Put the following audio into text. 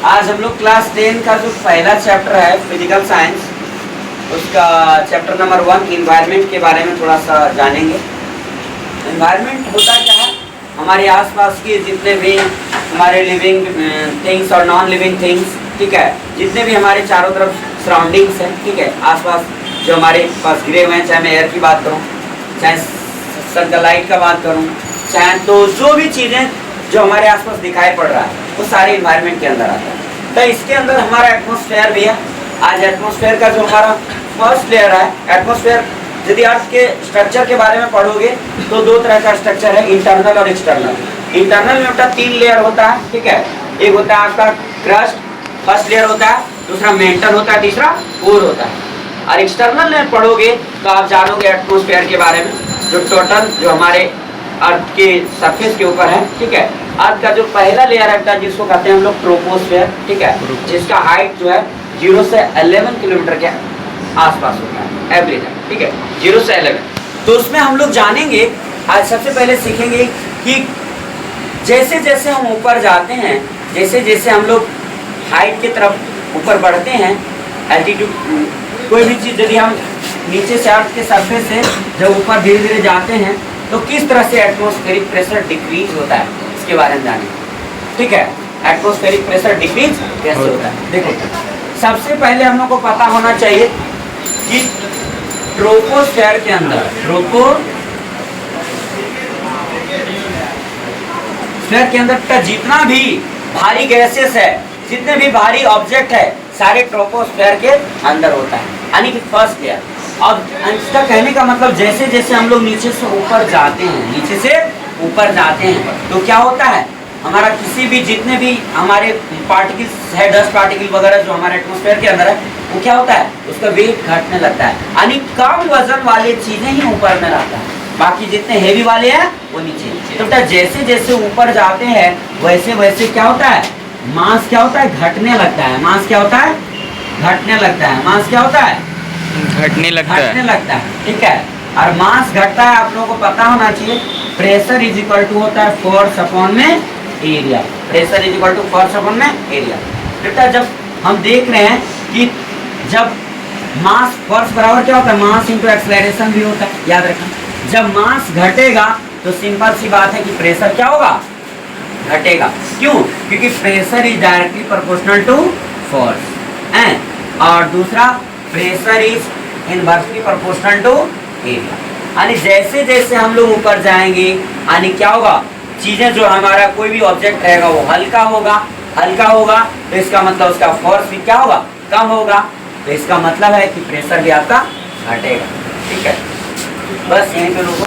आज हम लोग क्लास 10 का जो पहला चैप्टर है फिजिकल साइंस, उसका चैप्टर नंबर 1 इन्वायरमेंट के बारे में थोड़ा सा जानेंगे। इन्वायरमेंट होता क्या है? हमारे आसपास के जितने भी हमारे लिविंग थिंग्स और नॉन लिविंग थिंग्स, ठीक है, जितने भी हमारे चारों तरफ सराउंडिंग्स हैं, ठीक है, आसपास जो हमारे पास गिरे हुए हैं, चाहे मैं एयर की बात करूँ, चाहे सनलाइट का बात करूँ, चाहे तो जो भी चीज़ें जो हमारे आसपास दिखाई पड़ रहा है वो सारे इन्वायरमेंट के अंदर आता है। तो इसके अंदर हमारा एटमॉस्फेयर भी है। आज एटमॉस्फेयर का जो हमारा फर्स्ट लेयर है, एटमॉस्फेयर यदि अर्थ के स्ट्रक्चर के बारे में पढ़ोगे तो दो तरह का स्ट्रक्चर है, इंटरनल और एक्सटर्नल। इंटरनल में होता 3 लेयर होता है, ठीक है। एक होता है आपका क्रस्ट, फर्स्ट लेयर होता है, दूसरा मेंटल होता है, तीसरा कोर होता है। और एक्सटर्नल में पढ़ोगे तो आप जानोगे एटमॉस्फेयर के बारे में, जो टोटल जो हमारे अर्थ के सरफेस के ऊपर है, ठीक है। अर्थ का जो पहला लेयर है जिसको कहते हैं हम लोग ट्रोपोस्फेयर, ठीक है, जिसका हाइट जो है 0 से 11 किलोमीटर के आसपास होता है एवरेज है, ठीक है, 0 से 11। तो उसमें हम लोग जानेंगे, आज सबसे पहले सीखेंगे कि जैसे जैसे हम ऊपर जाते हैं, जैसे जैसे हम लोग हाइट की तरफ ऊपर बढ़ते हैं, एल्टीट्यूड कोई भी चीज़ यदि हम नीचे से अर्थ के सरफेस से जब ऊपर धीरे धीरे जाते हैं तो किस तरह से एटमॉस्फेरिक प्रेशर डिक्रीज होता है, इसके बारे में जानेंगे, ठीक है। एटमॉस्फेरिक प्रेशर डिक्रीज कैसे होता है? देखो, सबसे पहले हम लोग को पता होना चाहिए कि ट्रोपोस्फेयर के अंदर, ट्रोपोस्फेयर के अंदर का जितना भी भारी गैसेस है, जितने भी भारी ऑब्जेक्ट है, सारे ट्रोपोस्फेयर के अंदर होता है, यानी कि फर्स्ट लेयर। अब इसका कहने का मतलब जैसे जैसे हम लोग नीचे से ऊपर जाते हैं, नीचे से ऊपर जाते हैं तो क्या होता है, हमारा किसी भी जितने भी हमारे पार्टिकल्स है, डस्ट पार्टिकल वगैरह जो हमारे एटमॉस्फेयर के अंदर है, वो क्या होता है, उसका वेट घटने लगता है, यानी कम वजन वाले चीजें ही ऊपर में रहता है, बाकी जितने हेवी वाले हैं वो नीचे। तो बेटा जैसे जैसे ऊपर जाते हैं वैसे वैसे क्या होता है, मास क्या होता है, घटने लगता है। मास क्या होता है, घटने लगता है। मास क्या होता है, घटने लगता है, ठीक है। और मास घटता है, आप लोगों को पता होना चाहिए, प्रेशर इज इक्वल टू होता है फोर्स अपॉन में area. Pressure is equal to force upon में एरिया। बेटा जब हम देख रहे हैं कि जब मास फोर्स बराबर क्या होता है, मास इंटू एक्सेलरेशन भी होता है, याद रखना। जब मास घटेगा तो सिंपल सी बात है कि प्रेशर क्या होगा, घटेगा। क्यों? क्योंकि pressure is directly proportional to force, और दूसरा pressure is inversely proportional to area. यानी जैसे जैसे हम लोग ऊपर जाएंगे, यानी क्या होगा, चीजें जो हमारा कोई भी ऑब्जेक्ट रहेगा वो हल्का होगा, हल्का होगा तो इसका मतलब उसका फोर्स भी क्या होगा, कम होगा। तो इसका मतलब है कि प्रेशर भी आपका घटेगा, ठीक है। बस यहीं पे रुको।